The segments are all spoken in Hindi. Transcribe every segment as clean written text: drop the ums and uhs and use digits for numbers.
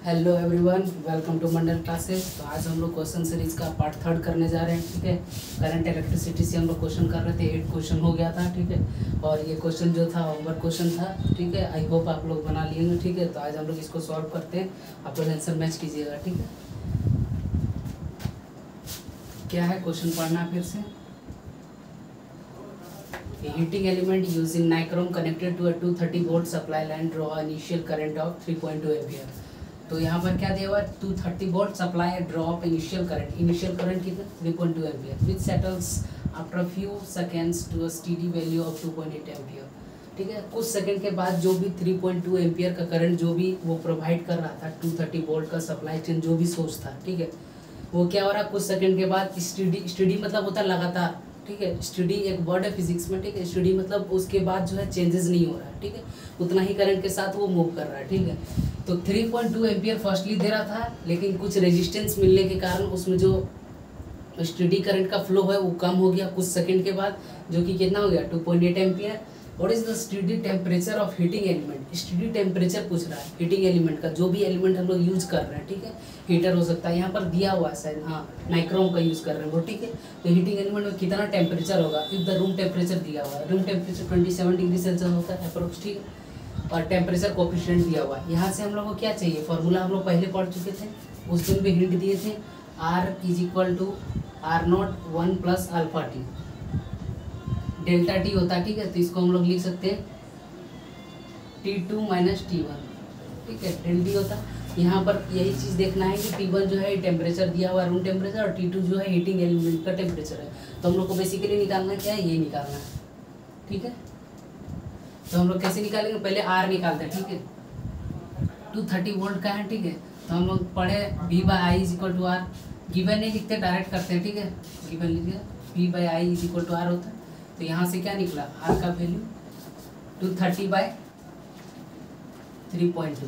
Hello everyone, welcome to Mandal classes. तो आज हम लोग क्वेश्चन सीरीज का पार्ट 3 करने जा रहे हैं। ठीक है, करंट इलेक्ट्रिसिटी से हम लोग क्वेश्चन कर रहे थे। 8 क्वेश्चन हो गया था। ठीक है, और ये क्वेश्चन जो था होमवर्क क्वेश्चन था। ठीक है, आई होप आप लोग बना लिए। ठीक है, तो आज हम लोग इसको सॉल्व करते हैं। आप लोग आंसर मैच कीजिएगा। ठीक है, क्या है क्वेश्चन पढ़ना है फिर से। Heating element using nichrome connected to a 230 volt supply line, draw initial current of 3.2 ampere. तो यहाँ पर क्या दिया हुआ है, 230 volt supply drop initial current कितना 3.2 ampere which settles after few seconds to a steady value of 2.8 ampere. ठीक है, कुछ सेकंड के बाद जो भी 3.2 एम्पियर का करंट जो भी वो प्रोवाइड कर रहा था, 230 वोल्ट का सप्लाई चेन जो भी सोर्स था, ठीक है, वो क्या हो रहा है, कुछ सेकंड के बाद स्टेडी मतलब होता है लगातार। ठीक है, स्टडी एक वर्ड है फिजिक्स में। ठीक है, स्टडी मतलब उसके बाद जो है चेंजेस नहीं हो रहा है। ठीक है, उतना ही करंट के साथ वो मूव कर रहा है। ठीक है, तो 3.2 एम्पियर फर्स्टली दे रहा था, लेकिन कुछ रेजिस्टेंस मिलने के कारण उसमें जो स्टडी करंट का फ्लो है वो कम हो गया कुछ सेकंड के बाद, जो कि कितना हो गया 2.8 ampere. What is the study temperature of heating element. Study temperature पूछ रहा है हीटिंग एलिमेंट का, जो भी एलिमेंट हम लोग यूज कर रहे हैं। ठीक है, हीटर हो सकता है, यहाँ पर दिया हुआ है शायद, हाँ नाइक्रोम का यूज कर रहे हैं वो। ठीक है, तो हीटिंग एलिमेंट में कितना टेम्परेचर होगा, इफ द रूम टेम्परेचर दिया हुआ है, रूम टेम्परेचर 27 डिग्री सेल्सियस होता है अप्रोक्स। ठीक है, और टेम्परेचर कोफिशिएंट दिया हुआ है। यहाँ से हम लोग को क्या चाहिए, फॉर्मूला हम लोग पहले पढ़ चुके थे, उस दिन भी हिंट दिए थे। R is equal to R0 1 plus alpha T, delta T होता है। ठीक है, तो इसको हम लोग लिख सकते हैं T2 माइनस T1। ठीक है, डेल टी होता है। यहाँ पर यही चीज़ देखना है कि T1 जो है टेम्परेचर दिया हुआ है रूम टेम्परेचर, और T2 जो है हीटिंग एलिमेंट का टेम्परेचर है। तो हम लोग को बेसिकली निकालना क्या है, ये निकालना है। ठीक है, तो हम लोग कैसे निकालेंगे, पहले R निकालते हैं। ठीक है, 230 वोल्ट का है। ठीक है, तो हम लोग पढ़े V/I is equal to R। Given नहीं लिखते, डायरेक्ट करते हैं। ठीक है, गिवन लिखिए V/I is equal to R होता है। तो यहाँ से क्या निकला, R का वैल्यू 230/3.2।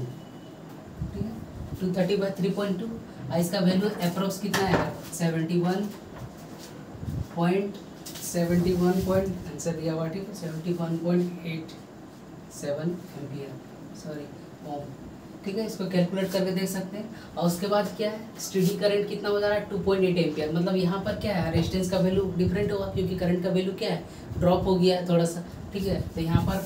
ठीक है, 230/3.2, और इसका वैल्यू अप्रोक्स कितना है, 71 पॉइंट आंसर दिया हुआ। ठीक है, 71.87 एम्पियर, सॉरी ओम। ठीक है, इसको कैलकुलेट करके देख सकते हैं। और उसके बाद क्या है, स्टेडी करंट कितना हो जा रहा है 2.8 एम्पियर। मतलब यहाँ पर क्या है, रेजिस्टेंस का वैल्यू डिफरेंट होगा, क्योंकि करंट का वैल्यू क्या है, ड्रॉप हो गया है थोड़ा सा। ठीक है, तो यहाँ पर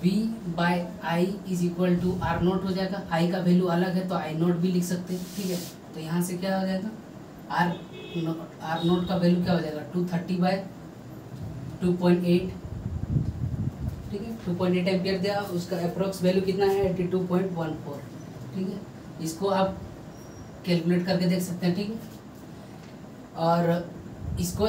V/I is equal to R0 हो जाएगा। I का वैल्यू अलग है तो I0 भी लिख सकते हैं। ठीक है, तो यहाँ से क्या हो जाएगा, R0 का वैल्यू क्या हो जाएगा 230/2.8। ठीक है, 2.8 एम्पियर दिया, उसका अप्रोक्स वैल्यू कितना है 82.14। ठीक है, इसको आप कैलकुलेट करके देख सकते हैं। ठीक है, और इसको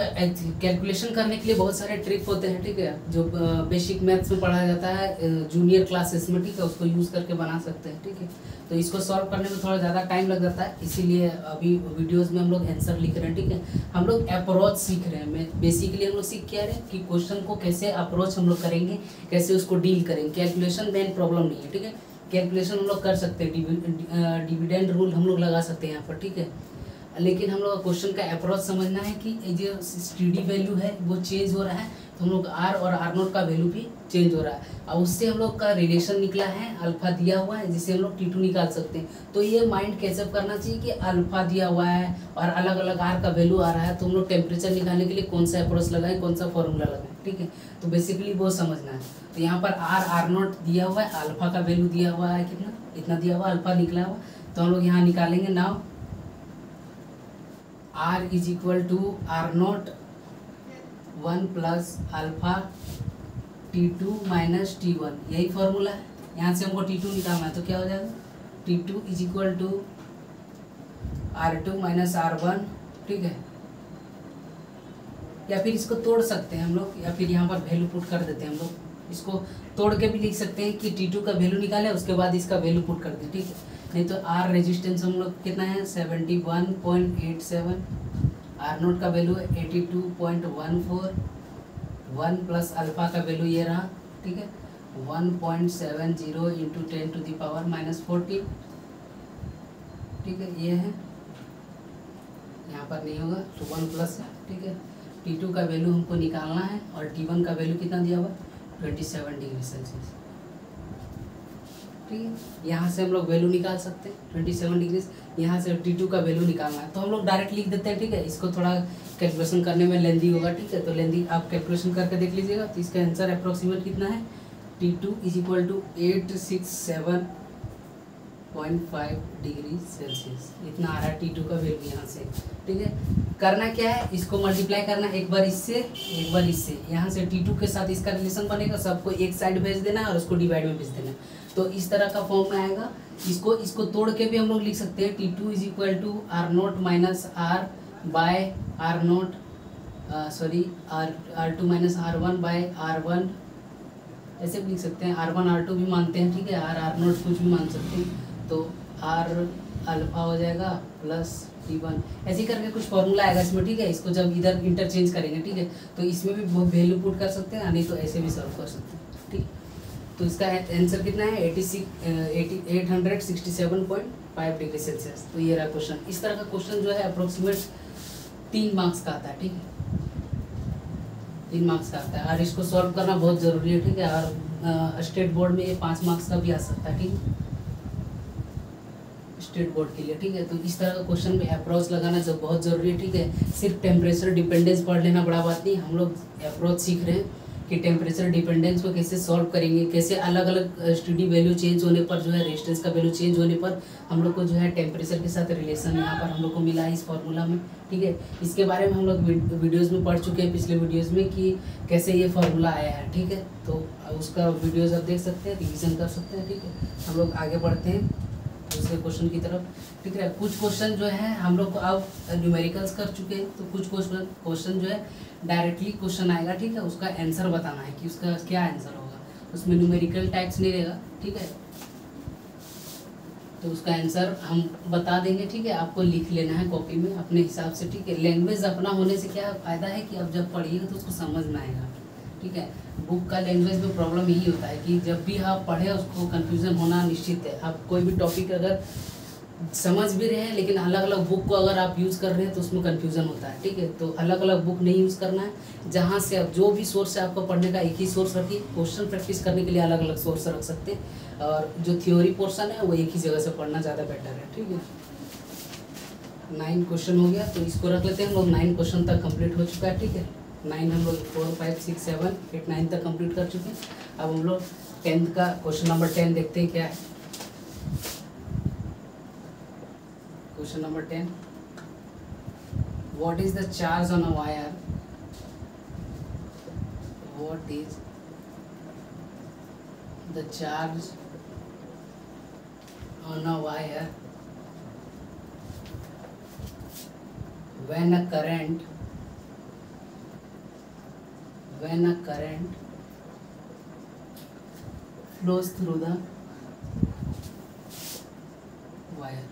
कैलकुलेशन करने के लिए बहुत सारे ट्रिक होते हैं। ठीक है, जो बेसिक मैथ्स में पढ़ाया जाता है जूनियर क्लासेस में। ठीक है, उसको यूज़ करके बना सकते हैं। ठीक है, तो इसको सॉल्व करने में थोड़ा ज़्यादा टाइम लग जाता है, इसीलिए अभी वीडियोस में हम लोग आंसर लिख रहे हैं। ठीक है, हम लोग अप्रोच सीख रहे हैं। बेसिकली हम लोग सीख क्या रहे हैं कि क्वेश्चन को कैसे अप्रोच हम लोग करेंगे, कैसे उसको डील करेंगे। कैलकुलेशन मेन प्रॉब्लम नहीं है। ठीक है, कैलकुलेशन हम लोग कर सकते हैं, डिविडेंड रूल हम लोग लगा सकते हैं यहाँ पर। ठीक है, लेकिन हम लोग का क्वेश्चन का अप्रोच समझना है कि जो स्टेडी वैल्यू है वो चेंज हो रहा है, तो हम लोग R और R0 का वैल्यू भी चेंज हो रहा है, और उससे हम लोग का रिलेशन निकला है, अल्फा दिया हुआ है, जिससे हम लोग T2 निकाल सकते हैं। तो ये माइंड कैचअप करना चाहिए कि अल्फा दिया हुआ है और अलग अलग R का वैल्यू आ रहा है, तो हम लोग टेम्परेचर निकालने के लिए कौन सा अप्रोच लगाएं, कौन सा फॉर्मूला लगाएं। ठीक है, तो बेसिकली वो समझना है। तो यहाँ पर R0 दिया हुआ है, अल्फा का वैल्यू दिया हुआ है, कितना इतना दिया हुआ, अल्फा निकला हुआ, तो हम लोग यहाँ निकालेंगे। Now R is equal to R0 1 plus alpha T2 minus T1, यही फॉर्मूला है। यहाँ से हमको T2 निकालना है, तो क्या हो जाएगा T2 is equal to R2 minus R1। ठीक है, या फिर इसको तोड़ सकते हैं हम लोग, या फिर यहाँ पर वैल्यू पुट कर देते हैं हम लोग। इसको तोड़ के भी लिख सकते हैं कि T2 का वैल्यू निकालें, उसके बाद इसका वैल्यू पुट कर दें। ठीक है, नहीं तो R रेजिस्टेंस हम लोग कितना है 71.87, R0 का वैल्यू 82.14, 1 प्लस अल्फा का वैल्यू ये रहा। ठीक है, 1.70 इंटू 10⁻⁻14। ठीक है, ये है, यहाँ पर नहीं होगा तो 1 प्लस है। ठीक है, T2 का वैल्यू हमको निकालना है, और T1 का वैल्यू कितना दिया हुआ 27 डिग्री सेल्सियस। ठीक है। यहाँ से हम लोग वैल्यू निकाल सकते हैं 27 डिग्री, यहाँ से T2 का वैल्यू निकालना है तो हम लोग डायरेक्ट लिख देते हैं, ठीक है। इसको थोड़ा कैलकुलेशन करने में लेंदी होगा, ठीक है, तो लेंदी आप कैलकुलेशन करके देख लीजिएगा। तो इसका आंसर अप्रोक्सीमेट कितना है, T2 is equal to 867.5 degree Celsius, इतना आ रहा है T2 का वैल्यू यहाँ से, ठीक है। करना क्या है, इसको मल्टीप्लाई करना, एक बार इससे एक बार इससे, यहाँ से T2 के साथ इसका रिलेशन बनेगा, सबको एक साइड भेज देना है और उसको डिवाइड में भेज देना है, तो इस तरह का फॉर्म में आएगा। इसको तोड़ के भी हम लोग लिख सकते हैं, T2 is equal to R0 minus R by R0 sorry R2 minus R1 by R1, ऐसे भी लिख सकते हैं। R1 R2 भी मानते हैं, ठीक है, R0 कुछ भी मान सकते हैं, तो R अल्फा हो जाएगा प्लस T1, ऐसे करके कुछ फॉर्मूला आएगा इसमें, ठीक है। इसको जब इधर इंटरचेंज करेंगे, ठीक है, तो इसमें भी वैल्यू पुट कर सकते हैं, नहीं तो ऐसे भी सॉल्व कर सकते हैं, ठीक। तो इसका आंसर कितना है 867.5 डिग्री सेल्सियस। तो ये रहा क्वेश्चन। इस तरह का क्वेश्चन जो है अप्रोक्सीमेट 3 मार्क्स का आता है, ठीक है, 3 मार्क्स का आता है, और इसको सॉल्व करना बहुत ज़रूरी है, ठीक है। और स्टेट बोर्ड में ये 5 मार्क्स का भी आ सकता है, ठीक है, स्टेट बोर्ड के लिए, ठीक है। तो इस तरह का क्वेश्चन में अप्रोच लगाना जो बहुत ज़रूरी है, ठीक है। सिर्फ टेम्परेचर डिपेंडेंस पढ़ लेना बड़ा बात नहीं, हम लोग अप्रोच सीख रहे हैं कि टेम्परेचर डिपेंडेंस को कैसे सॉल्व करेंगे, कैसे अलग अलग स्टडी वैल्यू चेंज होने पर जो है रेजिस्टेंस का वैल्यू चेंज होने पर हम लोग को जो है टेम्परेचर के साथ रिलेशन यहाँ पर हम लोग को मिला है इस फॉर्मूला में, ठीक है। इसके बारे में हम लोग वीडियोज़ में पढ़ चुके हैं पिछले वीडियोज़ में कि कैसे ये फार्मूला आया है, ठीक है। तो उसका वीडियोज़ आप देख सकते हैं, रिविजन कर सकते हैं, ठीक है। हम लोग आगे बढ़ते हैं दूसरे क्वेश्चन की तरफ, ठीक है। कुछ क्वेश्चन जो है हम लोग को अब न्यूमेरिकल्स कर चुके हैं, तो कुछ क्वेश्चन जो है डायरेक्टली क्वेश्चन आएगा, ठीक है, उसका आंसर बताना है कि उसका क्या आंसर होगा, उसमें न्यूमेरिकल टाइप्स नहीं रहेगा, ठीक है। तो उसका आंसर हम बता देंगे, ठीक है, आपको लिख लेना है कॉपी में अपने हिसाब से, ठीक है। लैंग्वेज अपना होने से क्या फ़ायदा है कि अब जब पढ़िएगा तो उसको समझ में आएगा, ठीक है। बुक का लैंग्वेज में प्रॉब्लम यही होता है कि जब भी आप पढ़े उसको कन्फ्यूज़न होना निश्चित है। आप कोई भी टॉपिक अगर समझ भी रहे हैं लेकिन अलग अलग बुक को अगर आप यूज़ कर रहे हैं तो उसमें कन्फ्यूज़न होता है, ठीक है। तो अलग अलग बुक नहीं यूज़ करना है, जहाँ से आप जो भी सोर्स है आपको पढ़ने का एक ही सोर्स रखिए। क्वेश्चन प्रैक्टिस करने के लिए अलग अलग सोर्स रख सकते हैं, और जो थ्योरी पोर्शन है वो एक ही जगह से पढ़ना ज़्यादा बेटर है, ठीक है। 9 क्वेश्चन हो गया, तो इसको रख लेते हैं हम लोग। 9 क्वेश्चन तक कंप्लीट हो चुका है, ठीक है। 9 हम लोग 4 5 6 7 8 9 तक कंप्लीट कर चुके हैं। अब हम लोग 10th का क्वेश्चन नंबर 10 देखते हैं क्या है। Question number 10, what is the charge on a wire, what is the charge on a wire when a current flows through the wire।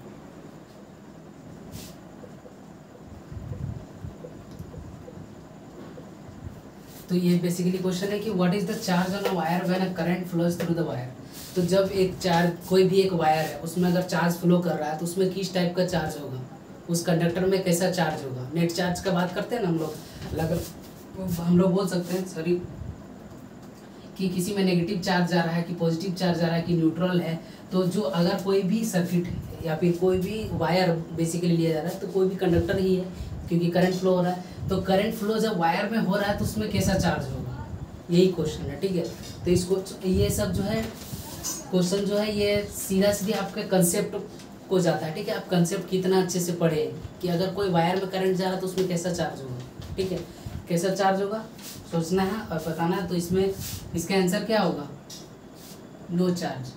तो ये बेसिकली क्वेश्चन है कि what is the charge on a wire when a current flows through the wire. तो जब एक चार्ज, कोई भी एक वायर है उसमें अगर चार्ज फ्लो कर रहा है तो उसमें किस टाइप का चार्ज होगा, उस कंडक्टर में कैसा चार्ज होगा। नेट चार्ज का बात करते हैं ना हम लोग, हम लोग बोल सकते हैं सॉरी कि किसी में नेगेटिव चार्ज जा रहा है कि पॉजिटिव चार्ज जा रहा है कि न्यूट्रल है। तो जो अगर कोई भी सर्किट या फिर कोई भी वायर बेसिकली लिया जा रहा है तो कोई भी कंडक्टर ही है, क्योंकि करंट फ्लो हो रहा है। तो करंट फ्लो जब वायर में हो रहा है तो उसमें कैसा चार्ज होगा, यही क्वेश्चन है, ठीक है। तो इसको ये सब जो है क्वेश्चन जो है ये सीधा सीधे आपके कंसेप्ट को जाता है, ठीक है। आप कंसेप्ट कितना अच्छे से पढ़े कि अगर कोई वायर में करंट जा रहा है तो उसमें कैसा चार्ज होगा, ठीक है, कैसा चार्ज होगा सोचना है और बताना है। तो इसमें इसका आंसर क्या होगा, नो चार्ज,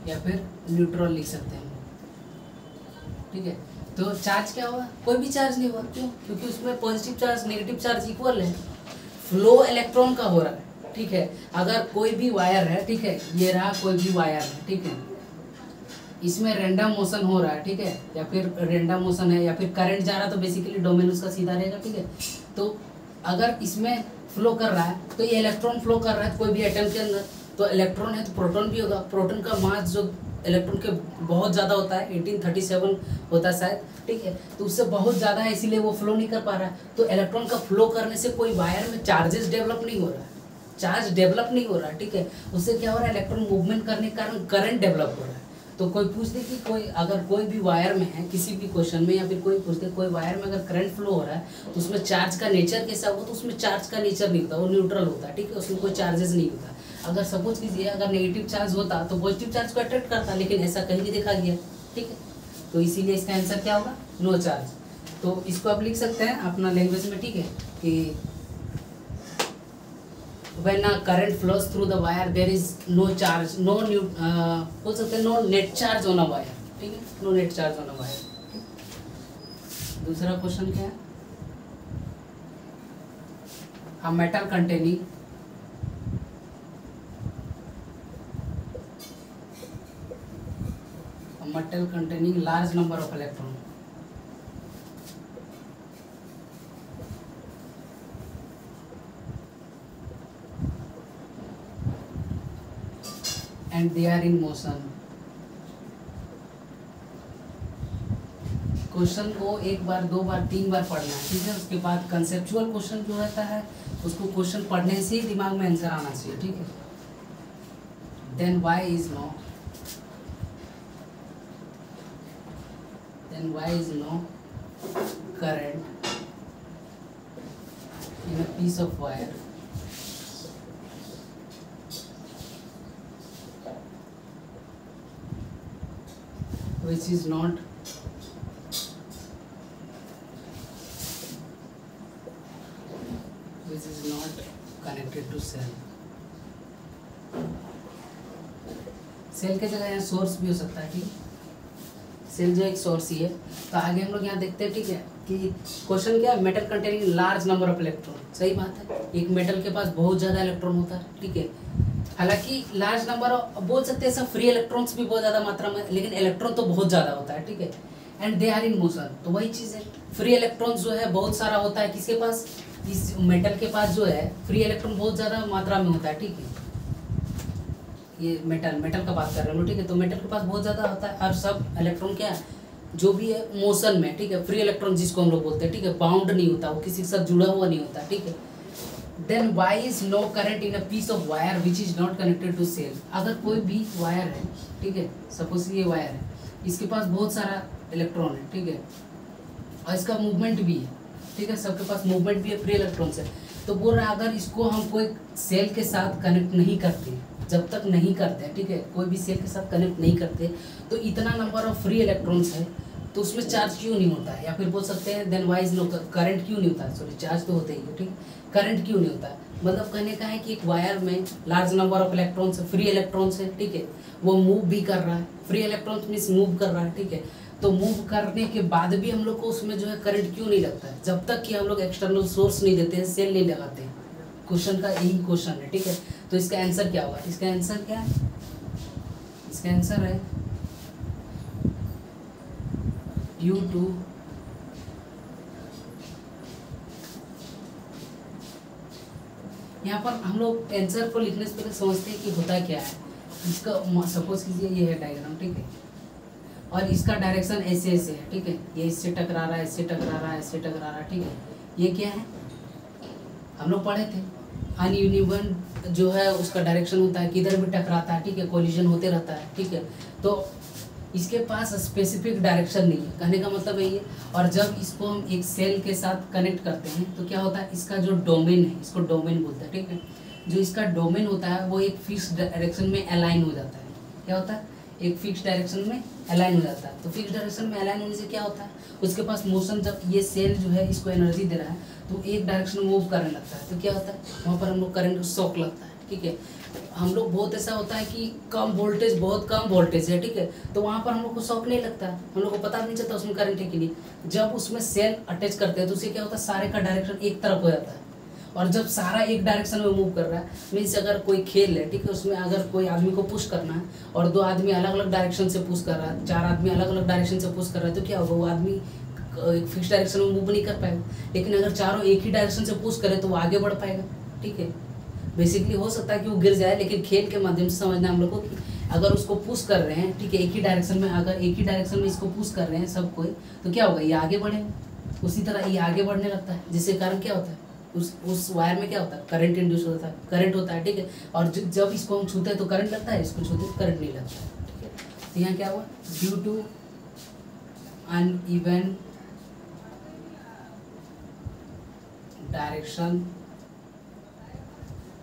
या फिर न्यूट्रल लिख सकते हैं हम, ठीक है। तो चार्ज क्या होगा, कोई भी चार्ज नहीं होगा, क्यों, क्योंकि उसमें positive charge negative charge equal है, फ्लो इलेक्ट्रॉन का हो रहा है, ठीक है। अगर कोई भी वायर है, ठीक है, ये रहा कोई भी वायर है, ठीक है, इसमें रैंडम मोशन हो रहा है, ठीक है, या फिर रैंडम मोशन है या फिर करंट जा रहा है तो बेसिकली डोमेन उसका सीधा रहेगा, ठीक है। तो अगर इसमें फ्लो कर रहा है तो ये इलेक्ट्रॉन फ्लो कर रहा है कोई भी एटम के अंदर, तो इलेक्ट्रॉन है तो प्रोटॉन भी होगा। प्रोटॉन का मास जो इलेक्ट्रॉन के बहुत ज़्यादा होता है, 1837 होता है शायद, ठीक है, तो उससे बहुत ज़्यादा है, इसीलिए वो फ्लो नहीं कर पा रहा है। तो इलेक्ट्रॉन का फ्लो करने से कोई वायर में चार्जेस डेवलप नहीं हो रहा है, चार्ज डेवलप नहीं हो रहा, ठीक है, उससे क्या हो रहा है, इलेक्ट्रॉन मूवमेंट करने के कारण करंट डेवलप हो रहा है। तो कोई पूछ दे कि कोई अगर कोई भी वायर में है किसी भी क्वेश्चन में, या फिर कोई पूछ दे कोई वायर में अगर करंट फ्लो हो रहा है तो उसमें चार्ज का नेचर कैसा होगा, तो उसमें चार्ज का नेचर नहीं होता, वो न्यूट्रल होता है, ठीक है, उसमें कोई चार्जेस नहीं होता। अगर सपोज कीजिए अगर नेगेटिव चार्ज होता तो पॉजिटिव चार्ज को अट्रैक्ट करता, लेकिन ऐसा कहीं नहीं देखा गया, ठीक है, तो इसीलिए इसका आंसर क्या होगा, नो चार्ज। तो इसको आप लिख सकते हैं अपना लैंग्वेज में, ठीक है, कि when a current flows through the wire there is no charge, बोल सकते हैं no net charge on a wire, ठीक है, no net charge on a wire। दूसरा क्वेश्चन क्या है, a metal containing large number of electrons and they are in motion। Question को एक बार, दो बार, तीन बार पढ़ना है, ठीक है, उसके बाद कंसेप्चुअल क्वेश्चन जो रहता है उसको क्वेश्चन पढ़ने से ही दिमाग में आंसर आना चाहिए, ठीक है। Then why is no current in a piece of wire which is not connected to cell। Cell के जगह यहाँ सोर्स भी हो सकता है, ठीक है, सेल जो एक सोर्स ही है। तो आगे हम लोग यहाँ देखते हैं, ठीक है, कि क्वेश्चन क्या है, metal containing large number of electron, सही बात है, एक मेटल के पास बहुत ज़्यादा इलेक्ट्रॉन होता है, ठीक है, हालांकि लार्ज नंबर बोल सकते हैं सब फ्री इलेक्ट्रॉन्स भी बहुत ज़्यादा मात्रा में, लेकिन इलेक्ट्रॉन तो बहुत ज़्यादा होता है, ठीक है, and they are in motion. तो वही चीज़ है, फ्री इलेक्ट्रॉन्स जो है बहुत सारा होता है, किसके पास, इस मेटल के पास जो है फ्री इलेक्ट्रॉन बहुत ज़्यादा मात्रा में होता है, ठीक है, ये मेटल का बात कर रहे हो, ठीक है, तो मेटल के पास बहुत ज़्यादा होता है, और सब इलेक्ट्रॉन क्या है जो भी है मोशन में, ठीक है, फ्री इलेक्ट्रॉन जिसको हम लोग बोलते हैं, ठीक है, बाउंड नहीं होता, वो किसी के साथ जुड़ा हुआ नहीं होता, ठीक है। Then why is no current in a piece of wire which is not connected to cell. अगर कोई भी वायर है, ठीक है, सपोज ये वायर है, इसके पास बहुत सारा इलेक्ट्रॉन है, ठीक है, और इसका मूवमेंट भी है, ठीक है, सबके पास मूवमेंट भी है, फ्री इलेक्ट्रॉन्स है। तो बोल रहा है अगर इसको हम कोई सेल के साथ कनेक्ट नहीं करते, जब तक नहीं करते हैं, ठीक है, कोई भी सेल के साथ कनेक्ट नहीं करते, तो इतना नंबर ऑफ फ्री इलेक्ट्रॉन्स है तो उसमें चार्ज क्यों नहीं होता है, या फिर बोल सकते हैं then why is no current क्यों नहीं होता है, सॉरी चार्ज तो होते ही है, ठीक, करंट क्यों नहीं होता है। मतलब कहने का है कि एक वायर में large number of electrons, free electrons है, ठीक है, वो मूव भी कर रहा है, फ्री इलेक्ट्रॉन्स मीन्स मूव कर रहा है, ठीक है, तो मूव करने के बाद भी हम लोग को उसमें जो है करंट क्यों नहीं लगता है, जब तक कि हम लोग एक्सटर्नल सोर्स नहीं देते हैं, सेल नहीं लगाते हैं। क्वेश्चन का यही क्वेश्चन है, ठीक है, तो इसका आंसर क्या होगा, इसका आंसर क्या है, इसका आंसर है ड्यू टू यहाँ पर हम लोग आंसर को लिखने से पहले समझते हैं कि होता क्या है। इसका सपोज कीजिए ये है डायग्राम, ठीक है, और इसका डायरेक्शन ऐसे ऐसे है, ठीक है, ये इससे टकरा रहा है, इससे टकरा रहा है, इससे टकरा रहा है, ठीक है, ये क्या है हम लोग पढ़े थे, अनयूनिवन जो है उसका डायरेक्शन होता है, किधर भी टकराता है, ठीक है, कोलिजन होते रहता है, ठीक है, तो इसके पास स्पेसिफिक डायरेक्शन नहीं है, कहने का मतलब यही है। और जब इसको हम एक सेल के साथ कनेक्ट करते हैं तो क्या होता है, इसका जो डोमेन है, इसको डोमेन बोलते हैं, ठीक है, जो इसका डोमेन होता है वो एक फिक्स डायरेक्शन में अलाइन हो जाता है। क्या होता है, एक फिक्स डायरेक्शन में अलाइन हो जाता है। तो फिक्स डायरेक्शन में अलाइन होने से क्या होता है, उसके पास मोशन, जब ये सेल जो है इसको एनर्जी दे रहा है तो एक डायरेक्शन में मूव करने लगता है, तो क्या होता है वहाँ पर हम लोग करंट शॉक लगता है, ठीक है। हम लोग बहुत ऐसा होता है कि कम वोल्टेज, बहुत कम वोल्टेज है, ठीक है, तो वहाँ पर हम लोग को शॉक नहीं लगता है, हम लोग को पता नहीं चलता उसमें करंट है कि नहीं। जब उसमें सेल अटैच करते हैं तो उससे क्या होता है, सारे का डायरेक्शन एक तरफ हो जाता है, और जब सारा एक डायरेक्शन में मूव कर रहा है, मीन्स अगर कोई खेल है, ठीक है, उसमें अगर कोई आदमी को पुश करना है और दो आदमी अलग अलग डायरेक्शन से पुश कर रहा है, चार आदमी अलग अलग डायरेक्शन से पुश कर रहा है, तो क्या होगा, वो आदमी एक फिक्स डायरेक्शन में मूव नहीं कर पाएगा। लेकिन अगर चारों एक ही डायरेक्शन से पुश करें तो वो आगे बढ़ पाएगा, ठीक है। बेसिकली हो सकता है कि वो गिर जाए, लेकिन खेल के माध्यम से समझना हम लोग को कि अगर उसको पुश कर रहे हैं, ठीक है, एक ही डायरेक्शन में, अगर एक ही डायरेक्शन में इसको पुश कर रहे हैं सब कोई, तो क्या होगा, ये आगे बढ़ेगा, उसी तरह ये आगे बढ़ने लगता है, जिसके कारण क्या होता है उस वायर में क्या होता है, करंट इंड्यूस होता है, करंट होता है, ठीक है। और जब इसको हम छूते हैं तो करंट लगता है, इसको छूते तो करंट नहीं लगता है, ठीक है। तो यहाँ क्या हुआ, due to uneven direction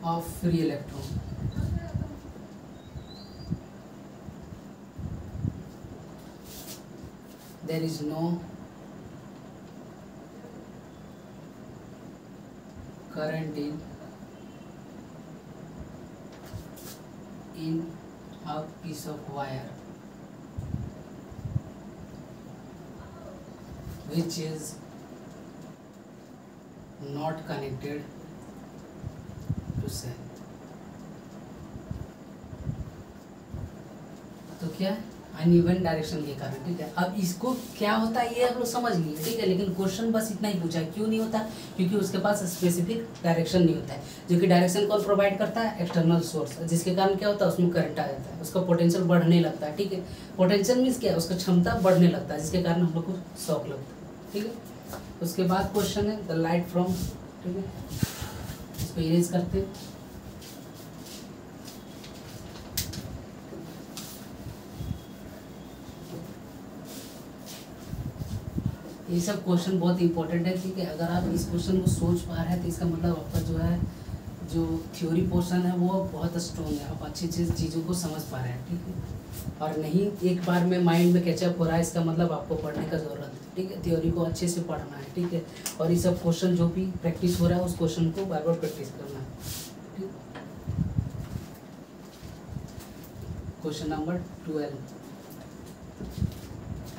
of free electron, there is no current in a piece of wire which is not connected to cell। तो क्या है, अनइवन डायरेक्शन के कारण, ठीक है। अब इसको क्या होता है ये आप लोग समझ लिए, ठीक है, लेकिन क्वेश्चन बस इतना ही पूछा है। क्यों नहीं होता, क्योंकि उसके पास स्पेसिफिक डायरेक्शन नहीं होता है, जो कि डायरेक्शन कौन प्रोवाइड करता है, एक्सटर्नल सोर्स, जिसके कारण क्या होता है, उसमें करंट आ जाता है, उसका पोटेंशियल बढ़ने लगता है, ठीक है। पोटेंशियल मीन्स क्या है, उसका क्षमता बढ़ने लगता है, जिसके कारण हम लोग को शॉक लगता है, ठीक है। उसके बाद क्वेश्चन है द लाइट फ्रॉम, ठीक है, इसको इरेज करते हैं। ये सब क्वेश्चन बहुत इंपॉर्टेंट है, ठीक है। अगर आप इस क्वेश्चन को सोच पा रहे हैं तो इसका मतलब आपका जो है जो थ्योरी पोर्शन है वो बहुत स्ट्रॉन्ग है, आप अच्छी चीज़ों को समझ पा रहे हैं, ठीक है। और नहीं एक बार में माइंड में कैचअप हो रहा है, इसका मतलब आपको पढ़ने का ज़रूरत है, ठीक है। थ्योरी को अच्छे से पढ़ना है, ठीक है। और ये सब क्वेश्चन जो भी प्रैक्टिस हो रहा है उस क्वेश्चन को बार बार प्रैक्टिस करना है, ठीक। Question number 12,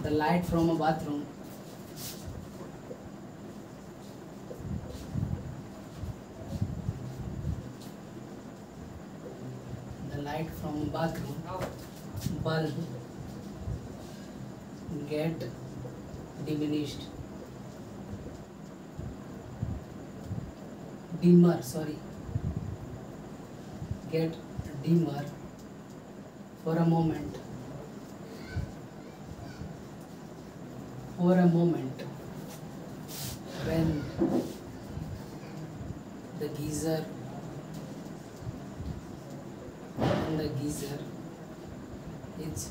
the light from a bathroom light from bathroom bulb get diminished dimmer get dimmer for a moment when the geyser is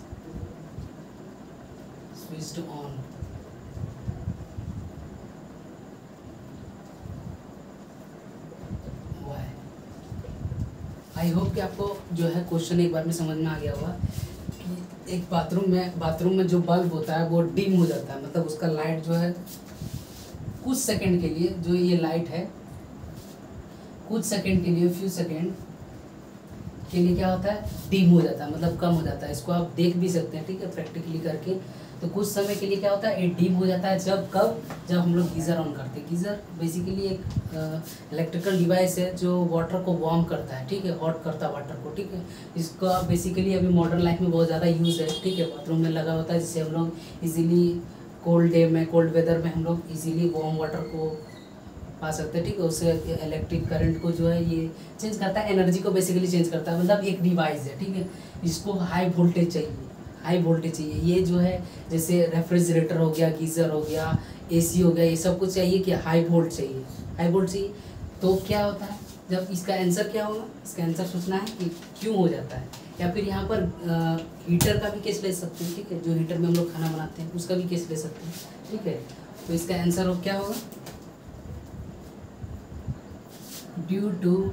switched on। Why? I hope कि आपको जो है क्वेश्चन एक बार में समझ में आ गया होगा कि एक बाथरूम में जो बल्ब होता है वो डिम हो जाता है, मतलब उसका लाइट जो है कुछ सेकंड के लिए, जो ये लाइट है कुछ सेकंड के लिए, फ्यू सेकंड के लिए क्या होता है, डिम हो जाता है, मतलब कम हो जाता है। इसको आप देख भी सकते हैं, ठीक है, प्रैक्टिकली करके। तो कुछ समय के लिए क्या होता है, ये डिम हो जाता है जब हम लोग गीज़र ऑन करते हैं। गीज़र बेसिकली एक इलेक्ट्रिकल डिवाइस है जो वाटर को वार्म करता है, ठीक है, हॉट करता है वाटर को, ठीक है। इसको आप बेसिकली अभी मॉडर्न लाइफ में बहुत ज़्यादा यूज़ है, ठीक है, बाथरूम में लगा होता है, जिससे हम लोग इजीली कोल्ड डे में, कोल्ड वेदर में हम लोग इजीली वार्म वाटर को पा सकते हैं, ठीक है। उससे इलेक्ट्रिक करंट को जो है ये चेंज करता है, एनर्जी को बेसिकली चेंज करता है, मतलब एक डिवाइस है, ठीक है। इसको हाई वोल्टेज चाहिए, ये जो है जैसे रेफ्रिजरेटर हो गया, गीज़र हो गया, एसी हो गया, ये सब कुछ चाहिए कि हाई वोल्ट चाहिए। तो क्या होता है, जब इसका आंसर क्या होगा, इसका आंसर सोचना है कि क्यों हो जाता है, या फिर यहाँ पर हीटर का भी केस ले सकते हैं, ठीक है, जो हीटर में हम लोग खाना बनाते हैं उसका भी केस ले सकते हैं, ठीक है। तो इसका आंसर क्या होगा, due to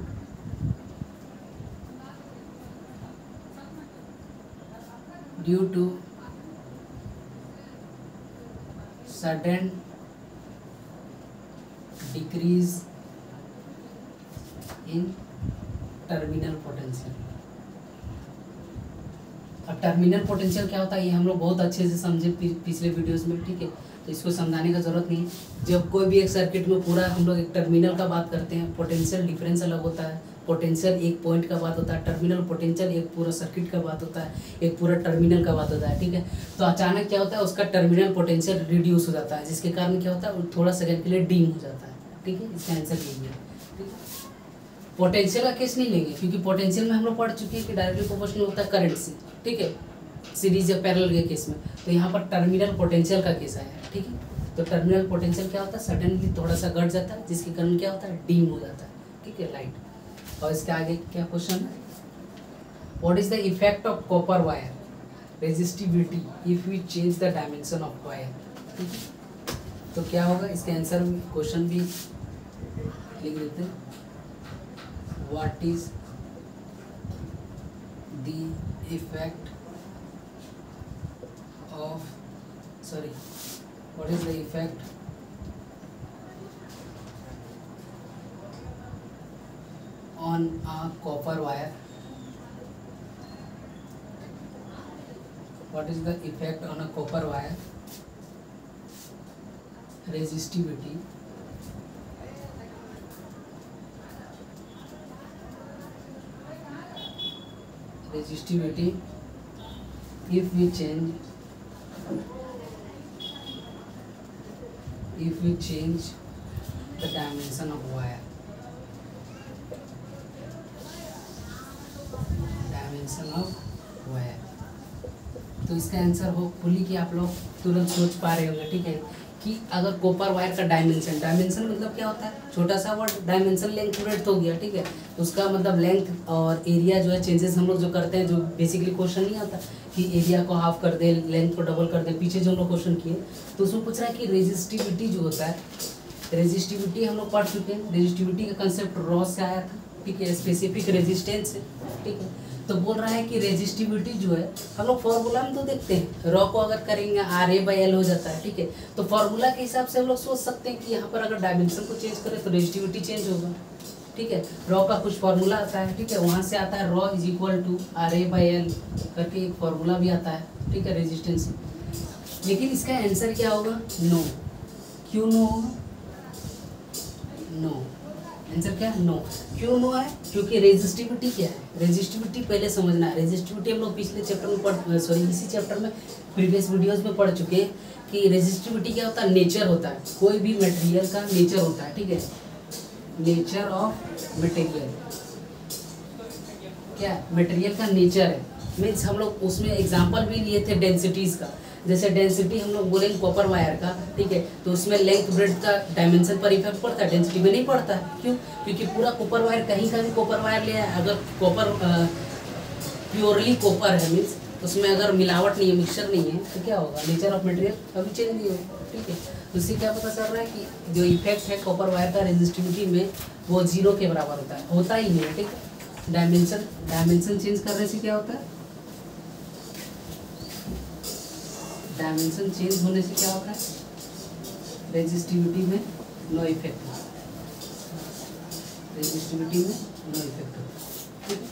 sudden decrease in terminal potential. अब टर्मिनल पोटेंशियल क्या होता है ये हम लोग बहुत अच्छे से समझे पिछले वीडियोस में, ठीक है, तो इसको समझाने का ज़रूरत नहीं है। जब कोई भी एक सर्किट में पूरा हम लोग एक टर्मिनल का बात करते हैं, पोटेंशियल डिफरेंस अलग होता है, पोटेंशियल एक पॉइंट का बात होता है, टर्मिनल पोटेंशियल एक पूरा सर्किट का बात होता है, एक पूरा टर्मिनल का बात होता है, ठीक है। तो अचानक क्या होता है, उसका टर्मिनल पोटेंशियल रिड्यूस हो जाता है, जिसके कारण क्या होता है, थोड़ा सेकंड के लिए डीम हो जाता है, ठीक है। इसका आंसर यही है, ठीक है। पोटेंशियल का केस नहीं लेंगे, क्योंकि पोटेंशियल में हम लोग पढ़ चुके हैं कि डायरेक्टली प्रोपोर्शनल होता है करंट से, ठीक है, सीरीज या पैरेलल के केस में। तो यहाँ पर टर्मिनल पोटेंशियल का केस आया है, ठीक है। तो टर्मिनल पोटेंशियल क्या होता है, सडनली थोड़ा सा घट जाता है, जिसके कारण क्या होता है, डीम हो जाता है, ठीक है, लाइट। और इसके आगे क्या क्वेश्चन है, what is the effect of copper wire resistivity if we change the dimension of wire, ठीक है। तो क्या होगा, इसके आंसर में क्वेश्चन भी लिख देते हैं, what is the effect of what is the effect on a copper wire, what is the effect on a copper wire resistivity if we change the dimension of wire, तो इसका आंसर होपफुली कि आप लोग तुरंत सोच पा रहे होंगे, ठीक है, कि अगर कॉपर वायर का डायमेंशन मतलब क्या होता है, छोटा सा वर्ड डायमेंशन लेंथ ब्रेड्थ हो गया, ठीक है, उसका मतलब लेंथ और एरिया जो है चेंजेस हम लोग जो करते हैं, जो बेसिकली क्वेश्चन नहीं आता कि एरिया को हाफ कर दे, लेंथ को डबल कर दे, पीछे जो हम लोग क्वेश्चन किए, तो उसमें पूछ रहा है कि रेजिस्टिविटी जो होता है, रेजिस्टिविटी हम लोग पढ़ चुके हैं, रेजिस्टिविटी का कंसेप्ट रॉ से आया था, ठीक है, स्पेसिफिक रेजिस्टेंस से, ठीक है। तो बोल रहा है कि रेजिस्टिविटी जो है हम लोग फॉर्मूला में तो देखते हैं, रॉ को अगर करेंगे RA/L हो जाता है, ठीक है, तो फॉर्मूला के हिसाब से हम लोग सोच सकते हैं कि यहाँ पर अगर डायमेंशन को चेंज करें तो रेजिस्टिविटी चेंज होगा, ठीक है। रॉ का कुछ फॉर्मूला आता है, ठीक है, वहाँ से आता है raw is equal to RA/L करके एक फॉर्मूला भी आता है, ठीक है, रेजिस्टेंस। लेकिन इसका आंसर क्या होगा, नो। क्यों नो होगा, नो, आंसर क्या है, नो। क्यों नो है, क्योंकि रेजिस्टिविटी क्या है, रेजिस्टिविटी पहले समझना है। रेजिस्टिविटी हम लोग पिछले चैप्टर में इसी चैप्टर में प्रीवियस वीडियोस में पढ़ चुके हैं कि रेजिस्टिविटी क्या होता है, नेचर होता है, कोई भी मटेरियल का नेचर होता है, ठीक है, नेचर ऑफ मटेरियल, क्या मटेरियल का नेचर है, मीन्स हम लोग उसमें एग्जाम्पल भी लिए थे डेंसिटीज़ का, जैसे डेंसिटी हम लोग बोलेंगे कॉपर वायर का, ठीक है, तो उसमें लेंथ ब्रेड्थ का डायमेंशन पर इफेक्ट पड़ता है, डेंसिटी में नहीं पड़ता है। क्यों, क्योंकि पूरा कॉपर वायर कहीं का भी कॉपर वायर लिया है, अगर कॉपर प्योरली कॉपर है, मीन्स उसमें अगर मिलावट नहीं है, मिक्सचर नहीं है, तो क्या होगा, नेचर ऑफ मटेरियल कभी चेंज नहीं होगा, ठीक है। उससे क्या पता चल रहा है कि जो इफेक्ट है कॉपर वायर का रेजिस्टिविटी में वो 0 के बराबर होता ही नहीं है, ठीक है। डायमेंशन चेंज करने से क्या होता है, डायमेंशन चेंज होने से क्या होता है, रेजिस्टिविटी में नो इफेक्ट, रेजिस्टिविटी में नो इफेक्ट, ठीक है।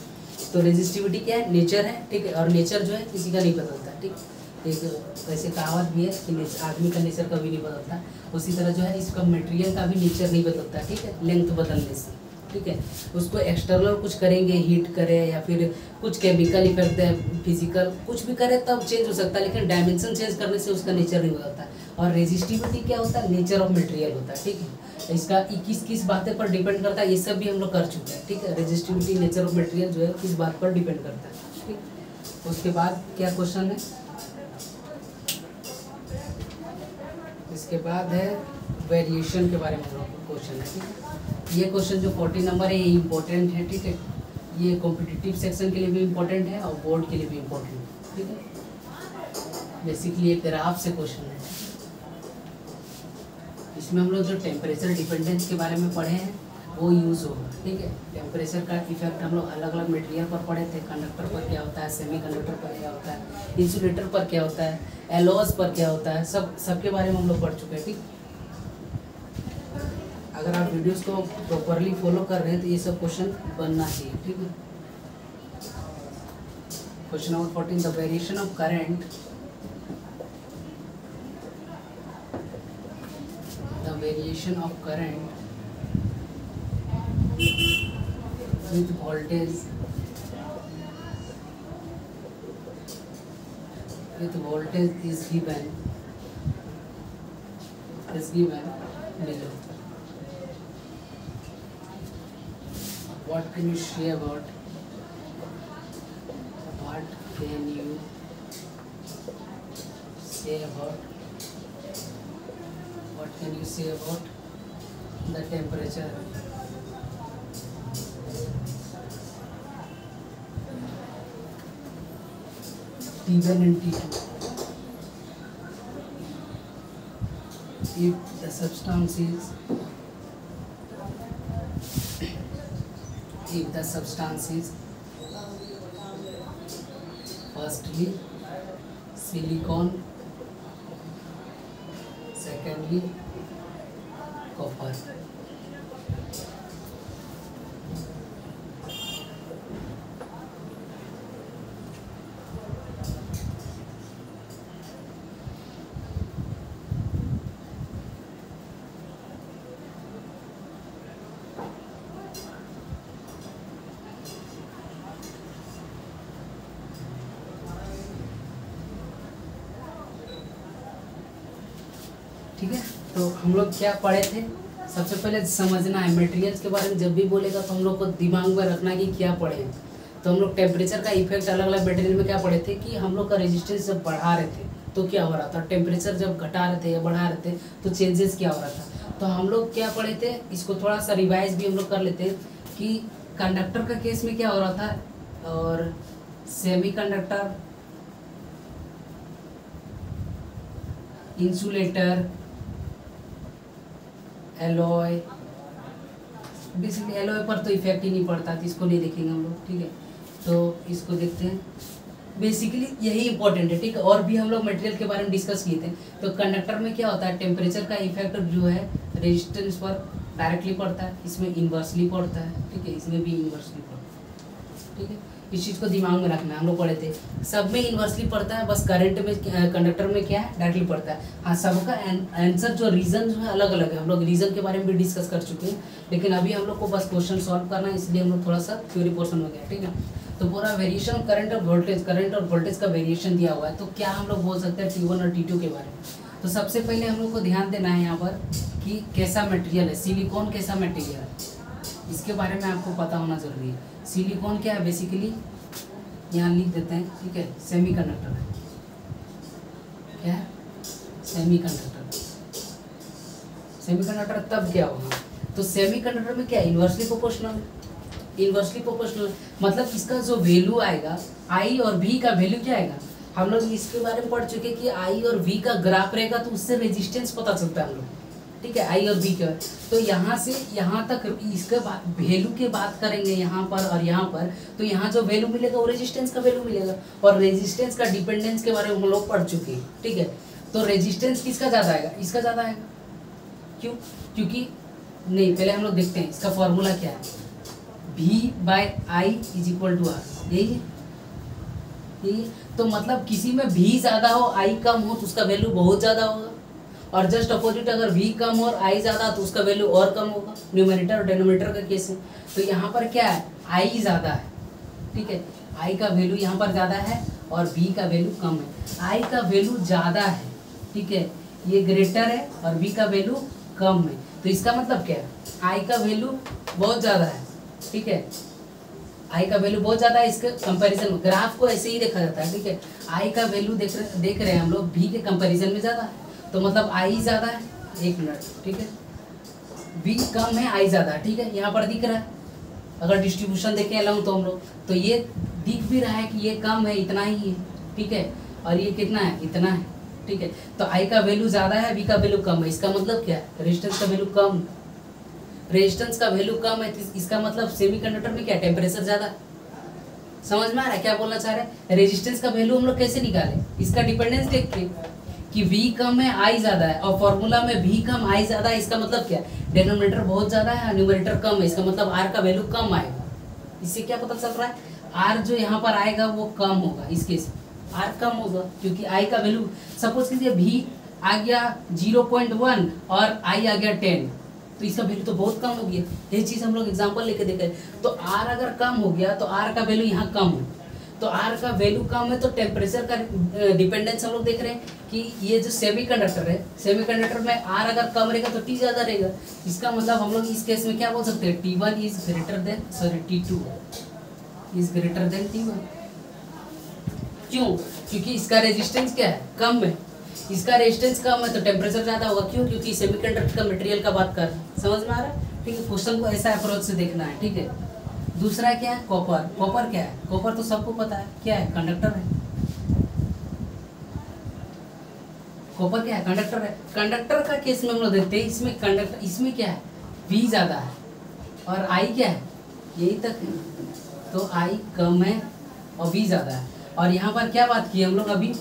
तो रेजिस्टिविटी क्या है, नेचर है, ठीक है, और नेचर जो है किसी का नहीं बदलता, ठीक। एक वैसे कहावत भी है कि आदमी का नेचर कभी नहीं बदलता, उसी तरह जो है इसका मटेरियल का भी नेचर नहीं बदलता, ठीक है, लेंथ बदलने से, ठीक है। उसको एक्सटर्नल कुछ करेंगे, हीट करें या फिर कुछ केमिकल इफेक्ट है, फिजिकल कुछ भी करे तब चेंज हो सकता है, लेकिन डायमेंशन चेंज करने से उसका नेचर नहीं बदलता। और रेजिस्टिविटी क्या होता है, नेचर ऑफ मटेरियल होता है, ठीक है। इसका किस बातें पर डिपेंड करता है, ये सब भी हम लोग कर चुके हैं, ठीक है। रेजिस्टिविटी नेचर ऑफ मटेरियल जो है किस बात पर डिपेंड करता है, ठीक। उसके बाद क्या क्वेश्चन है, इसके बाद है वेरिएशन के बारे में हम लोग क्वेश्चन है, ठीक है। ये क्वेश्चन जो 40 नंबर है ये इम्पोर्टेंट है, ठीक है, ये कॉम्पिटिटिव सेक्शन के लिए भी इम्पोर्टेंट है और बोर्ड के लिए भी इम्पोर्टेंट है, ठीक है। बेसिकली एक ग्राफ से क्वेश्चन है, इसमें हम लोग जो टेम्परेचर डिपेंडेंस के बारे में पढ़े हैं वो यूज़ होगा, ठीक है। टेम्परेचर का इफेक्ट हम लोग अलग अलग मटेरियल पर पढ़े थे, कंडक्टर पर क्या होता है, सेमीकंडक्टर पर क्या होता है, इंसुलेटर पर क्या होता है, एलॉज पर क्या होता है, सबके बारे में हम लोग पढ़ चुके हैं, ठीक। अगर आप वीडियोस को प्रॉपरली फॉलो कर रहे हैं तो ये सब क्वेश्चन बनना चाहिए, ठीक है। Question number 14, the variation of current, the variation of current with voltage is given below. What can you say about can you say about the temperature? T1 and T2. If the substance is firstly silicon, secondly copper. ठीक है, तो हम लोग क्या पढ़े थे? सबसे पहले समझना है मटेरियल्स के बारे में। जब भी बोलेगा तो हम लोग को दिमाग में रखना है कि क्या पढ़े हैं। तो हम लोग टेम्परेचर का इफेक्ट अलग अलग मटेरियल में क्या पढ़े थे कि हम लोग का रेजिस्टेंस जब बढ़ा रहे थे तो क्या हो रहा था, टेम्परेचर जब घटा रहे थे या बढ़ा रहे थे तो चेंजेस क्या हो रहा था। तो हम लोग क्या पढ़े थे, इसको थोड़ा सा रिवाइज भी हम लोग कर लेते हैं कि कंडक्टर का केस में क्या हो रहा था और semi conductor, insulator, alloy. Basically alloy पर तो इफेक्ट ही नहीं पड़ता, तो इसको नहीं देखेंगे हम लोग। ठीक है, तो इसको देखते हैं। बेसिकली यही इंपॉर्टेंट है। ठीक है, और भी हम लोग मटेरियल के बारे में डिस्कस किए थे। तो कंडक्टर में क्या होता है, टेम्परेचर का इफेक्ट जो है रेजिस्टेंस पर डायरेक्टली पड़ता है, इसमें इन्वर्सली पड़ता है। ठीक है, इसमें भी इन्वर्सली पड़ता है। ठीक है, इस चीज़ को दिमाग में रखना है। हम लोग पढ़े थे सब में इन्वर्सली पड़ता है, बस करंट में कंडक्टर में क्या है, डायरेक्टली पड़ता है। हाँ, सबका आंसर जो रीजन जो है अलग अलग है। हम लोग रीजन के बारे में भी डिस्कस कर चुके हैं, लेकिन अभी हम लोग को बस क्वेश्चन सॉल्व करना है, इसलिए हम लोग थोड़ा सा थ्योरी पोर्शन हो गया। ठीक है, तो पूरा वेरिएशन करंट और वोल्टेज का वेरिएशन दिया हुआ है। तो क्या हम लोग बोल सकते हैं T1 और T2 के बारे में। तो सबसे पहले हम लोग को ध्यान देना है यहाँ पर कि कैसा मटेरियल है, सिलिकॉन कैसा मटेरियल है, इसके बारे में आपको पता होना जरूरी है। सिलिकॉन क्या है, बेसिकली यहाँ लिख देते हैं। ठीक है, सेमीकंडक्टर है। क्या है, सेमीकंडक्टर। सेमीकंडक्टर तब क्या होगा, तो सेमीकंडक्टर में क्या इन्वर्सली प्रोपोर्शनल। इन्वर्सली प्रोपोर्शनल मतलब इसका जो वैल्यू आएगा, आई और वी का वैल्यू क्या आएगा, हम लोग इसके बारे में पढ़ चुके कि आई और वी का ग्राफ रहेगा तो उससे रेजिस्टेंस पता चलता है हम लोग। ठीक है, आई और वी का। तो यहाँ से यहाँ तक इसके वैल्यू की बात करेंगे यहाँ पर और यहाँ पर, तो यहाँ जो वैल्यू मिलेगा वो रेजिस्टेंस का वैल्यू मिलेगा। और रेजिस्टेंस का डिपेंडेंस के बारे में हम लोग पढ़ चुके हैं। ठीक है, तो रेजिस्टेंस किसका ज़्यादा आएगा, इसका ज़्यादा आएगा। क्यों, क्योंकि नहीं, पहले हम लोग देखते हैं इसका फॉर्मूला क्या है, V/I = R। यही है, यही। तो मतलब किसी में V ज़्यादा हो, I कम हो तो उसका वैल्यू बहुत ज़्यादा होगा, और जस्ट अपोजिट अगर V कम हो और I ज़्यादा तो उसका वैल्यू और कम होगा। न्यूमरेटर और डिनोमिनेटर का केस है। तो यहाँ पर क्या है, I ज़्यादा है। ठीक है, I का वैल्यू यहाँ पर ज़्यादा है और V का वैल्यू कम है। I का वैल्यू ज़्यादा है, ठीक है, ये ग्रेटर है, और V का वैल्यू कम है। तो इसका मतलब क्या है, I का वैल्यू बहुत ज़्यादा है। ठीक है, आई का वैल्यू बहुत ज़्यादा है, इसके कंपैरिजन में ग्राफ को ऐसे ही देखा जाता है। ठीक है, आई का वैल्यू देख रहे हैं हम लोग, भी के कंपैरिजन में ज़्यादा है, तो मतलब आई ज़्यादा है। एक मिनट, ठीक है, भी कम है, आई ज़्यादा है। ठीक है, यहाँ पर दिख रहा है, अगर डिस्ट्रीब्यूशन देखें अलग तो हम लोग, तो ये दिख भी रहा है कि ये कम है, इतना ही है। ठीक है, और ये कितना है, इतना है। ठीक है, तो आई का वैल्यू ज़्यादा है, वी का वैल्यू कम है। इसका मतलब क्या है, रेजिस्टेंस का वैल्यू कम, रेजिस्टेंस का वैल्यू कम है। इसका मतलब सेमीकंडक्टर में क्या, टेम्परेचर ज़्यादा। समझ में आ रहा है क्या बोलना चाह रहे हैं। रेजिस्टेंस का वैल्यू हम लोग कैसे निकालें, इसका डिपेंडेंस देख के कि V कम है, I ज़्यादा है, और फॉर्मूला में V कम I ज़्यादा है। इसका मतलब क्या, डिनोमिनेटर बहुत ज़्यादा है, न्यूमरेटर कम है। इसका मतलब R का वैल्यू कम आएगा। इससे क्या पता चल रहा है, R जो यहाँ पर आएगा वो कम होगा। इस केस R कम होगा क्योंकि I का वैल्यू, सपोज कीजिए V आ गया 0.1 और I आ गया 10, तो इसका वैल्यू तो बहुत कम हो गया। ये चीज़ हम लोग एग्जांपल लेके देखे। तो R अगर कम हो गया तो R का वैल्यू यहाँ कम हो, तो R का वैल्यू कम है, तो टेम्परेचर का डिपेंडेंस हम लोग देख रहे हैं कि ये जो सेमीकंडक्टर है, सेमीकंडक्टर में R अगर कम रहेगा तो T ज़्यादा रहेगा। इसका मतलब हम लोग इस केस में क्या बोल सकते हैं, T1 is greater than, sorry T2 is greater than T1। क्यों, क्योंकि इसका रेजिस्टेंस क्या है, कम है। इसका रेजिस्टेंस कम है तो टेम्परेचर ज़्यादा होगा। क्यों? क्योंकि सेमीकंडक्टर का मटेरियल का बात कर रहे हैं। समझ में आ रहा है? ठीक है, क्वेश्चन को ऐसा अप्रोच से देखना है। ठीक है, दूसरा क्या है? कॉपर। कॉपर क्या है? कॉपर तो सबको पता है क्या है, कंडक्टर है। कॉपर क्या है? कंडक्टर है। कंडक्टर का केस में हम लोग देखते हैं, इसमें कंडक्टर, इसमें क्या है, V ज़्यादा है और I क्या है, यही तक है, तो I कम है और V ज़्यादा है। और यहाँ पर क्या बात की हम लोग अभी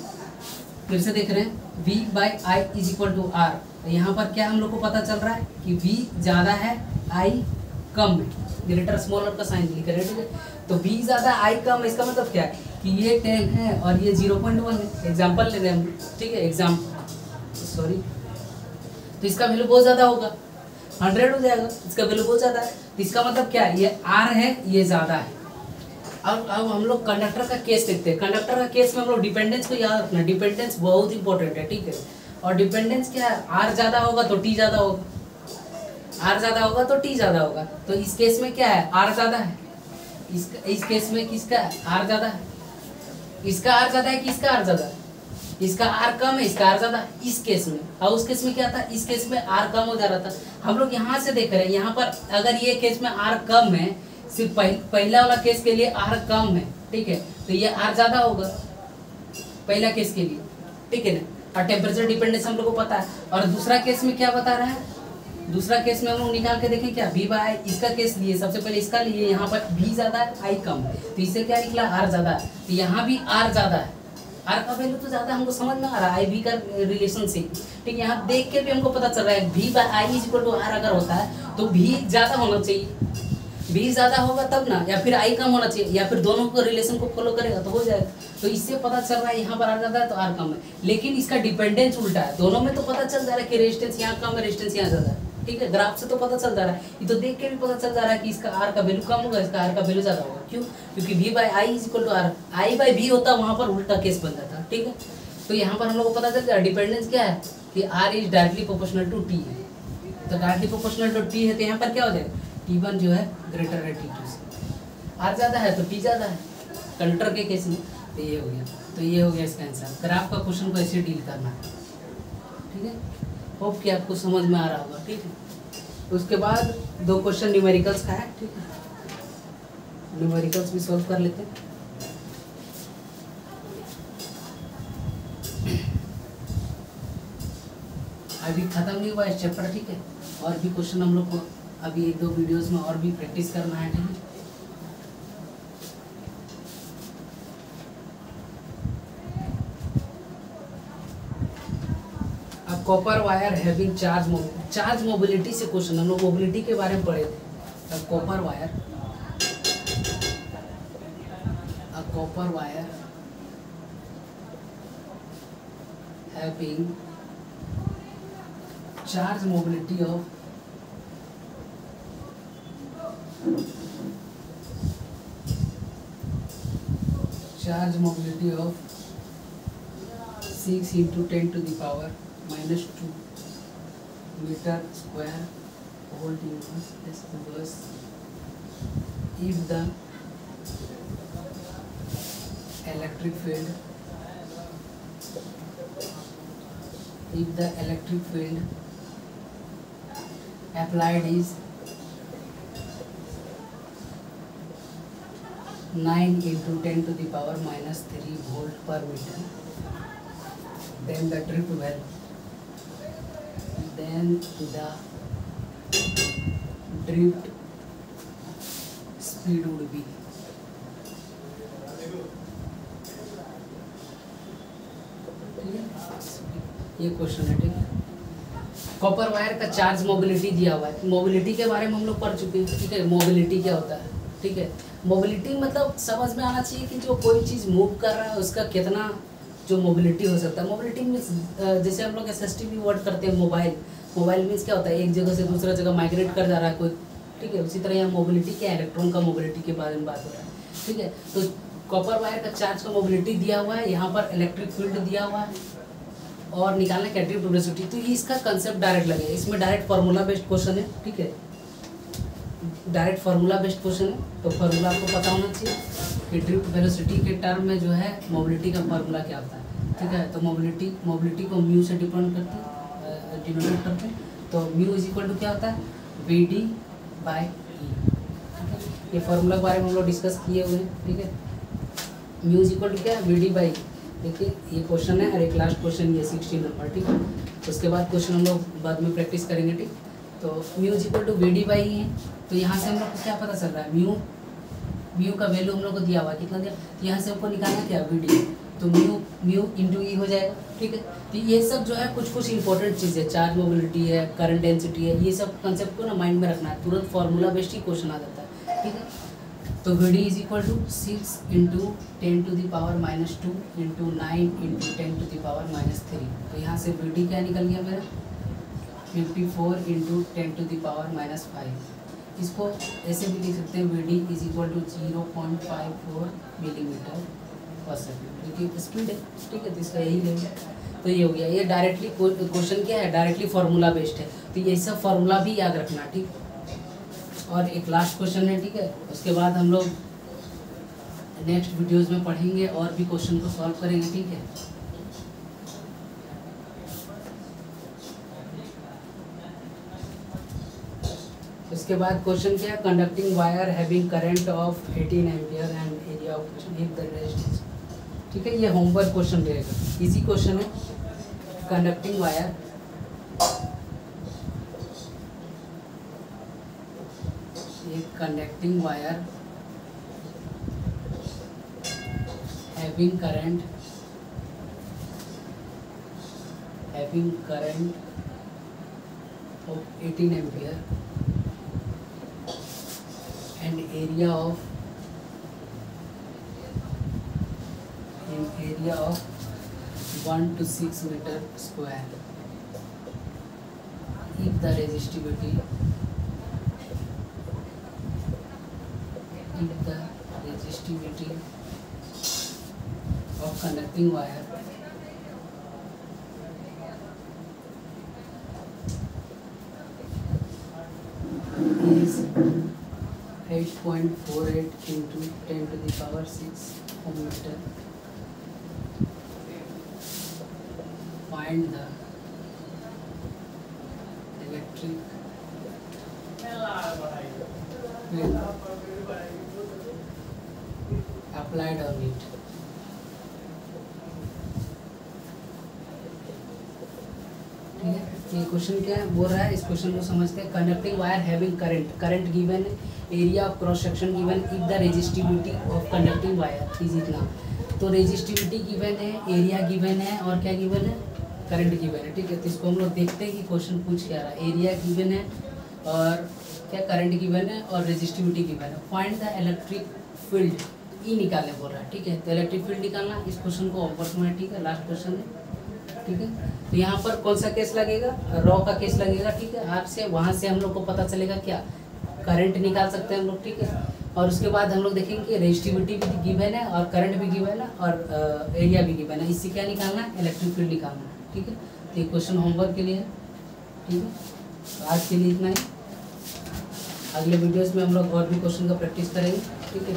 फिर से देख रहे हैं, V/I = R। यहाँ पर क्या हम लोग को पता चल रहा है कि V ज़्यादा है, I कम है, ग्रेटर स्मॉलर का साइन लिख रहे हैं। ठीक है, तो V ज़्यादा I कम है, इसका मतलब क्या है कि ये 10 है और ये 0.1 है। एग्जाम्पल ले रहे हैं हम। ठीक है, एग्जाम्पल सॉरी, तो इसका वैल्यू बहुत ज़्यादा होगा, 100 हो जाएगा, इसका वैल्यू बहुत ज़्यादा है। तो इसका मतलब क्या है, ये R है, ये ज़्यादा है। अब हम लोग कंडक्टर का केस देखते हैं। कंडक्टर का केस में हम लोग डिपेंडेंस को याद रखना, डिपेंडेंस बहुत इंपॉर्टेंट है। ठीक है, और डिपेंडेंस क्या है, R ज़्यादा होगा तो T ज़्यादा होगा, R ज़्यादा होगा तो T ज़्यादा होगा। तो इस केस में क्या है, R ज़्यादा है। इस केस में किसका R ज़्यादा है, इसका R ज़्यादा है कि इसका R ज़्यादा है, इसका R कम है, इसका R ज़्यादा है इस केस में। और उस केस में क्या था, इस केस में R कम हो जा रहा था। हम लोग यहाँ से देख रहे हैं, यहाँ पर अगर ये केस में R कम है, सिर्फ पहला वाला केस के लिए R कम है। ठीक है, तो ये R ज़्यादा होगा पहला केस के लिए। ठीक है ना, और टेम्परेचर डिपेंडेंस हम लोग को पता है। और दूसरा केस में क्या बता रहा है, दूसरा केस में हम लोग निकाल के देखें क्या, V/I। इसका केस लिए, सबसे पहले इसका लिए, यहाँ पर V ज़्यादा है, I कम है, तो इससे क्या निकला, R ज़्यादा है। तो यहाँ भी R ज़्यादा है, R का वैल्यू तो ज़्यादा हमको समझ में आ रहा है, I/V का रिलेशनशिप। ठीक है, यहाँ देख के भी हमको पता चल रहा है V/I = R अगर होता है तो V ज़्यादा होना चाहिए, V ज़्यादा होगा तब ना, या फिर I कम होना चाहिए, या फिर दोनों को रिलेशन को फॉलो करेगा तो हो जाएगा। तो इससे पता चल रहा है यहाँ पर R ज़्यादा है तो R कम है, लेकिन इसका डिपेंडेंस उल्टा है। दोनों में तो पता चल जा रहा है कि रेजिस्टेंस यहाँ कम है, रेजिस्टेंस यहाँ ज़्यादा है। ठीक है, ग्राफ से तो पता चल जा रहा है, ये तो देख के भी पता चल जा रहा है कि इसका R का वैल्यू कम होगा, इसका R का वैल्यू ज़्यादा होगा। क्यों? क्योंकि V/I = R, I/V होता वहाँ पर उल्टा केस बन जाता। ठीक है, तो यहाँ पर हम लोग को पता चल जाए डिपेंडेंस क्या है कि R is directly proportional to T है। तो डायरेक्टली प्रोपोर्शनल टू T है, तो यहाँ पर क्या हो जाएगा, T1 जो है ग्रेटर है T2 से। R ज़्यादा है तो T ज़्यादा है कंडक्टर के केस में। तो ये हो गया, तो ये हो गया इसका आंसर। ग्राफ का क्वेश्चन को ऐसे डील करना है। ठीक है, होप कि आपको समझ में आ रहा होगा। ठीक है, उसके बाद 2 क्वेश्चन न्यूमेरिकल्स का है। ठीक है, न्यूमेरिकल्स भी सॉल्व कर लेते हैं। अभी खत्म नहीं हुआ इस चैप्टर। ठीक है, और भी क्वेश्चन हम लोग को अभी 1-2 वीडियोस में और भी प्रैक्टिस करना है। ठीक है, अब copper wire having charge mobility से क्वेश्चन, हम लोग मोबिलिटी के बारे में पढ़े थे। अब copper wire having charge mobility of 6 × 10⁻⁻² meter square volt inverse if the electric field applied is 9 × 10⁻³ volt per meter, then the drift speed would be। ये क्वेश्चन है। ठीक है, कॉपर वायर का चार्ज मोबिलिटी दिया हुआ है। मोबिलिटी के बारे में हम लोग पढ़ चुके हैं। ठीक है, मोबिलिटी क्या होता है। ठीक है, मोबिलिटी मतलब समझ में आना चाहिए कि जो कोई चीज़ मूव कर रहा है उसका कितना जो मोबिलिटी हो सकता है। मोबिलिटी मीन्स जैसे हम लोग SST भी वर्ड करते हैं, मोबाइल मीन्स क्या होता है, एक जगह से दूसरा जगह माइग्रेट कर जा रहा है कोई। ठीक है, उसी तरह यहाँ मोबिलिटी क्या है, इलेक्ट्रॉन का मोबिलिटी के बारे में बात हो रहा है। ठीक है, तो कॉपर वायर का चार्ज का मोबिलिटी दिया हुआ है, यहाँ पर इलेक्ट्रिक फील्ड दिया हुआ है और निकालना है ड्रिफ्ट वेलोसिटी। तो ये इसका कंसेप्ट डायरेक्ट लगेगा, इसमें डायरेक्ट फार्मूला बेस्ड क्वेश्चन है। ठीक है, डायरेक्ट फार्मूला बेस्ड क्वेश्चन है, तो फार्मूला आपको पता होना चाहिए कि ड्रिफ्ट वेलोसिटी के टर्म में जो है मोबिलिटी का फार्मूला क्या होता है। ठीक है। तो मोबिलिटी को म्यू से डिनोट करते हैं। तो म्यू इज इक्वल टू क्या होता है, वी डी बाई ई। ये फॉर्मूला के बारे में हम लोग डिस्कस किए हुए हैं, ठीक है। म्यू इज इक्वल टू क्या है, वी डी बाई। देखिए ये क्वेश्चन है और एक लास्ट क्वेश्चन ये 16 नंबर, ठीक है। उसके बाद क्वेश्चन हम लोग बाद में प्रैक्टिस करेंगे, ठीक। तो mu is equal to V D by है। तो यहाँ से हम लोग को क्या पता चल रहा है, म्यू का वैल्यू हम लोग को दिया हुआ कितना दिया, तो यहाँ से हमको निकालना क्या, वी डी। तो म्यू इंटू ई हो जाएगा, ठीक है। तो ये सब जो है कुछ इंपॉर्टेंट चीज़ है, चार्ज मोबिलिटी है, करंट डेंसिटी है, ये सब कंसेप्ट को ना माइंड में रखना है, तुरंत फार्मूला बेस्ड ही क्वेश्चन आ जाता है, ठीक है। तो V D is equal to 6 into 10 to the power -2 into 9 into 10 to the power -3। तो यहाँ से वी डी क्या निकल गया मेरा, 54 इंटू 10 टू द पावर -5। इसको ऐसे भी लिख सकते हैं, V D is equal to 0.54 millimetre per second, क्योंकि स्पीड है, ठीक है। तो इसका यही लेंगे। तो ये हो गया, ये डायरेक्टली क्वेश्चन क्या है, डायरेक्टली फार्मूला बेस्ड है। तो ये सब फार्मूला भी याद रखना, ठीक। और एक लास्ट क्वेश्चन है, ठीक है। उसके बाद हम लोग नेक्स्ट वीडियोस में पढ़ेंगे और भी क्वेश्चन को सॉल्व करेंगे, ठीक है। उसके बाद क्वेश्चन क्या है, conducting wire having current of 18 ampere and area of the resistance, ठीक है। ये होमवर्क क्वेश्चन रहेगा, इजी क्वेश्चन है। Conducting wire conducting wire having current of 18 ampere and area of 1 to 6 meter square if the resistivity of conducting wire is 8.48 into 10 to the power 6 meter. Find the electric field applied on it. ठीक है, ये क्वेश्चन क्या है बोल रहा है, इस क्वेश्चन को समझते हैं। Conducting wire having current given, area of cross section given, if the resistivity of conducting wire is इतना। तो रेजिस्टिविटी गिवन है, एरिया गिवन है और क्या गिवन है, करंट गिवन है, ठीक है। तो इसको हम लोग देखते हैं कि क्वेश्चन पूछ क्या रहा है। एरिया गिवन है और क्या करंट गिवन है और रेजिस्टिविटी गिवन है। फाइंड द इलेक्ट्रिक फील्ड, ई निकालने बोल रहा है, ठीक है। तो इलेक्ट्रिक फील्ड निकालना, इस क्वेश्चन को होमवर्क में है, ठीक है, लास्ट क्वेश्चन है, ठीक है। तो यहाँ पर कौन सा केस लगेगा, रॉ का केस लगेगा, ठीक है। आर से वहाँ से हम लोग को पता चलेगा क्या, करंट निकाल सकते हैं हम लोग, ठीक है। और उसके बाद हम लोग देखेंगे कि रेजिस्टिविटी भी गिवन है और करंट भी गिवन है और एरिया भी गिवन है। इससे क्या निकालना है, इलेक्ट्रिक फील्ड निकालना है, ठीक है। तो ये क्वेश्चन होमवर्क के लिए है, ठीक है। तो आज के लिए इतना ही, अगले वीडियोज़ में हम लोग और भी क्वेश्चन का प्रैक्टिस करेंगे, ठीक है।